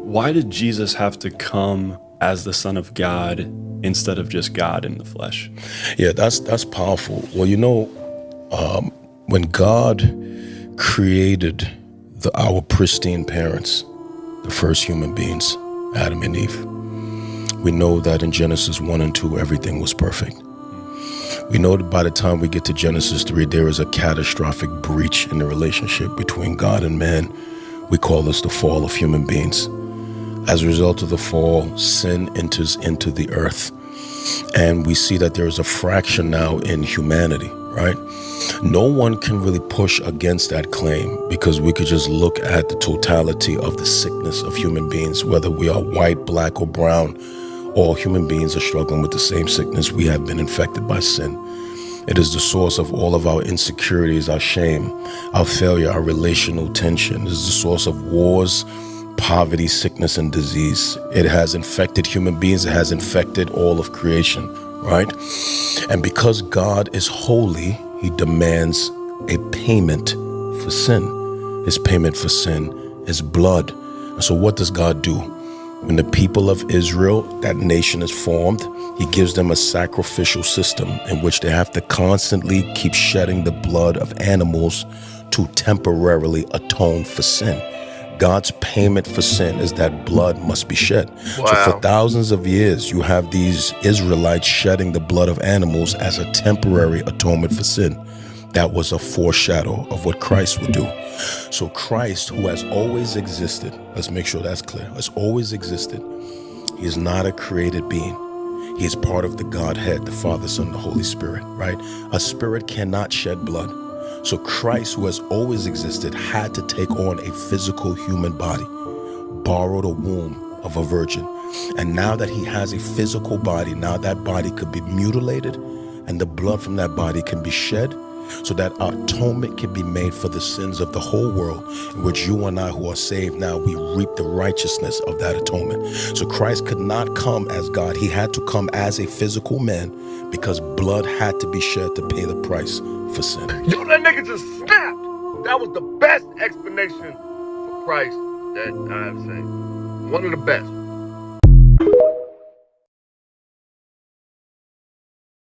Why did Jesus have to come as the Son of God instead of just God in the flesh? Yeah, that's powerful. Well, when God created our pristine parents, the first human beings, Adam and Eve, we know that in Genesis 1 and 2, everything was perfect. We know that by the time we get to Genesis 3, there is a catastrophic breach in the relationship between God and man. We call this the fall of human beings. As a result of the fall, sin enters into the earth. And we see that there is a fraction now in humanity, right? No one can really push against that claim because we could just look at the totality of the sickness of human beings, whether we are white, black, or brown. All human beings are struggling with the same sickness. We have been infected by sin. It is the source of all of our insecurities, our shame, our failure, our relational tension. It is the source of wars, poverty, sickness, and disease. It has infected human beings. It has infected all of creation, right? And because God is holy, he demands a payment for sin. His payment for sin is blood. And so what does God do? When the people of Israel, that nation is formed, he gives them a sacrificial system in which they have to constantly keep shedding the blood of animals to temporarily atone for sin. God's payment for sin is that blood must be shed. Wow. So for thousands of years, you have these Israelites shedding the blood of animals as a temporary atonement for sin. That was a foreshadow of what Christ would do. So Christ, who has always existed, let's make sure that's clear, has always existed. He is not a created being. He is part of the Godhead, the Father, Son, and the Holy Spirit, right? A spirit cannot shed blood. So Christ, who has always existed, had to take on a physical human body, borrowed a womb of a virgin. And now that he has a physical body, now that body could be mutilated and the blood from that body can be shed so that atonement can be made for the sins of the whole world, in which you and I who are saved now, we reap the righteousness of that atonement. So Christ could not come as God. He had to come as a physical man because blood had to be shed to pay the price for sin. Yo, that nigga just snapped. That was the best explanation for Christ that I've seen. One of the best.